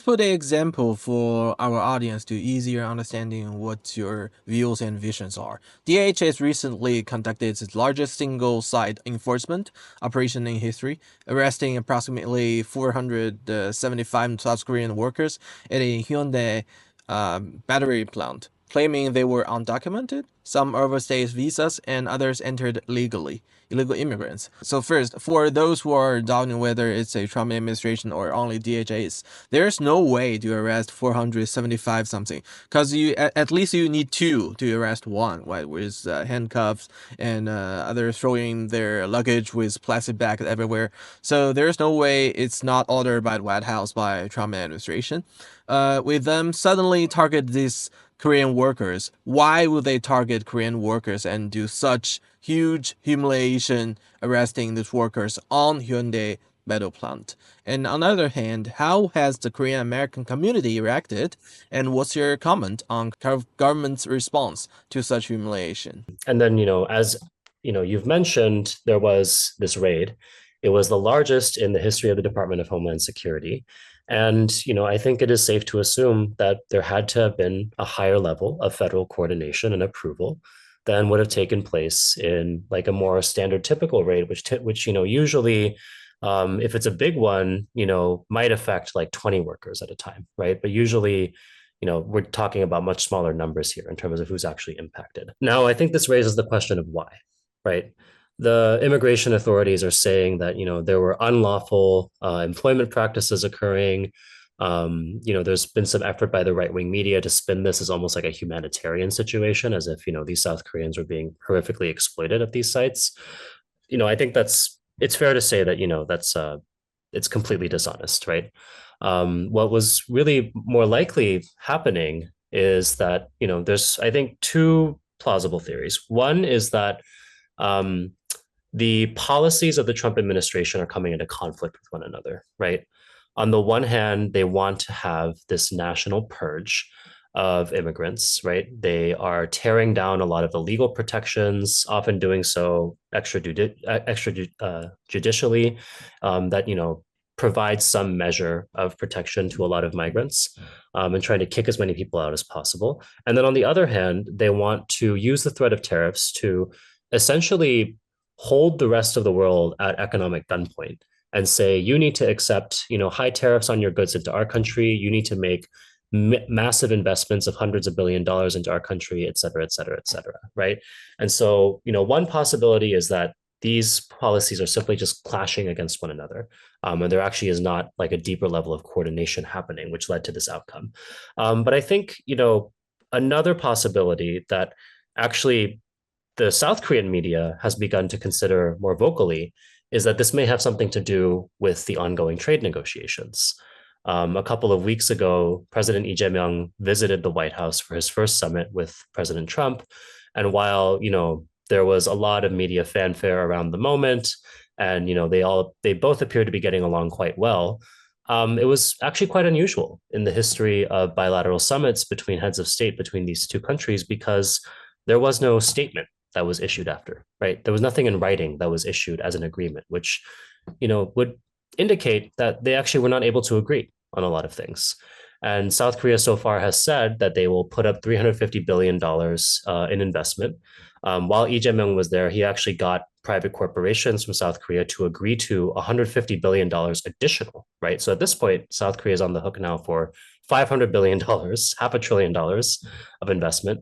put an example for our audience to easier understanding what your views and visions are. DHS recently conducted its largest single-site enforcement operation in history, arresting approximately 475 South Korean workers at a Hyundai battery plant, claiming they were undocumented, some overstayed visas, and others entered legally. Illegal immigrants. So first, for those who are doubting whether it's a Trump administration or only DHS, there's no way to arrest 475 something, because you at least you need two to arrest one, right? With handcuffs and others throwing their luggage with plastic bags everywhere. So there's no way it's not ordered by the White House by Trump administration. With them suddenly target these Korean workers, why would they target Korean workers and do such huge humiliation arresting these workers on Hyundai battle plant? And on the other hand, how has the Korean American community reacted? And what's your comment on government's response to such humiliation? And then, as you've mentioned, there was this raid. It was the largest in the history of the Department of Homeland Security. And, I think it is safe to assume that there had to have been a higher level of federal coordination and approval than would have taken place in like a more standard typical raid, which usually, if it's a big one, might affect like 20 workers at a time, right? But usually, we're talking about much smaller numbers here in terms of who's actually impacted. Now, I think this raises the question of why, right? The immigration authorities are saying that, there were unlawful employment practices occurring. There's been some effort by the right-wing media to spin this as almost like a humanitarian situation, as if, these South Koreans were being horrifically exploited at these sites. I think it's fair to say that, it's completely dishonest, right? What was really more likely happening is that, there's, I think, two plausible theories. One is that the policies of the Trump administration are coming into conflict with one another, right? On the one hand, they want to have this national purge of immigrants, right? They are tearing down a lot of the legal protections, often doing so extrajudicially, that provides some measure of protection to a lot of migrants, and trying to kick as many people out as possible. And then on the other hand, they want to use the threat of tariffs to essentially hold the rest of the world at economic gunpoint and say, you need to accept, high tariffs on your goods into our country. You need to make massive investments of hundreds of $billions into our country, et cetera, et cetera, et cetera, right? And so, one possibility is that these policies are simply just clashing against one another. And there actually is not like a deeper level of coordination happening, which led to this outcome. But I think, another possibility that actually the South Korean media has begun to consider more vocally is that this may have something to do with the ongoing trade negotiations. A couple of weeks ago, President Lee Jae-myung visited the White House for his first summit with President Trump. And while, there was a lot of media fanfare around the moment, and, they both appeared to be getting along quite well, it was actually quite unusual in the history of bilateral summits between heads of state between these two countries, because there was no statement that was issued after, right? There was nothing in writing that was issued as an agreement, which, would indicate that they actually were not able to agree on a lot of things. And South Korea so far has said that they will put up $350 billion in investment. While Lee Jae-myung was there, he actually got private corporations from South Korea to agree to $150 billion additional, right? So at this point, South Korea is on the hook now for $500 billion, half a trillion dollars of investment,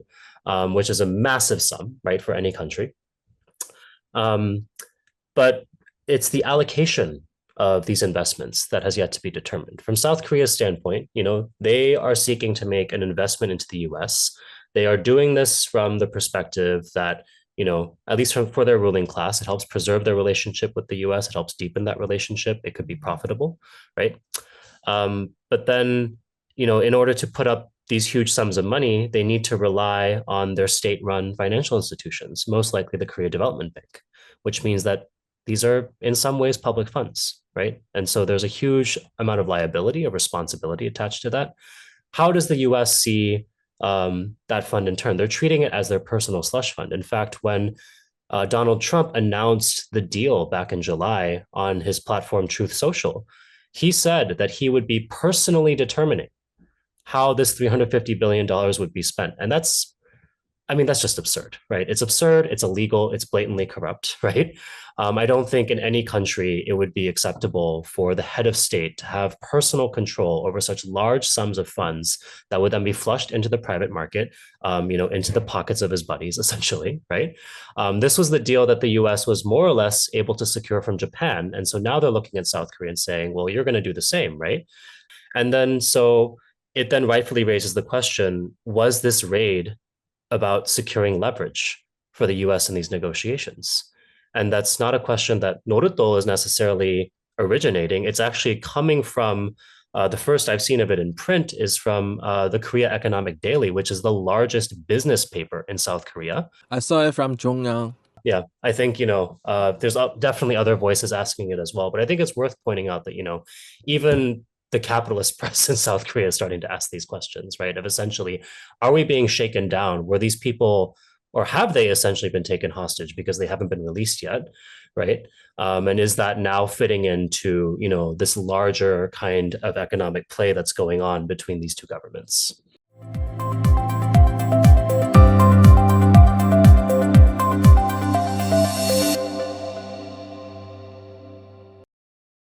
which is a massive sum, right, for any country. But it's the allocation of these investments that has yet to be determined. From South Korea's standpoint, they are seeking to make an investment into the US. They are doing this from the perspective that, at least for their ruling class, it helps preserve their relationship with the US. It helps deepen that relationship. It could be profitable, right? But then, in order to put up these huge sums of money, they need to rely on their state-run financial institutions, most likely the Korea Development Bank, which means that these are in some ways public funds, right? And so there's a huge amount of liability, of responsibility attached to that. How does the US see that fund in turn? They're treating it as their personal slush fund. In fact, when Donald Trump announced the deal back in July on his platform Truth Social, he said that he would be personally determining how this $350 billion would be spent. And that's just absurd, right? It's absurd, it's illegal, it's blatantly corrupt, right? I don't think in any country it would be acceptable for the head of state to have personal control over such large sums of funds that would then be flushed into the private market, into the pockets of his buddies, essentially, right? This was the deal that the US was more or less able to secure from Japan. And so now they're looking at South Korea and saying, well, you're going to do the same, right? And then so it then rightfully raises the question, was this raid about securing leverage for the US in these negotiations? And that's not a question that Nodutdol is necessarily originating. It's actually coming from the first I've seen of it in print is from the Korea Economic Daily, which is the largest business paper in South Korea. I saw it from JuHyun. Yeah, I think, there's definitely other voices asking it as well. But I think it's worth pointing out that, even the capitalist press in South Korea is starting to ask these questions, right? Of essentially, are we being shaken down? Were these people, or have they essentially been taken hostage because they haven't been released yet, right? And is that now fitting into, this larger kind of economic play that's going on between these two governments?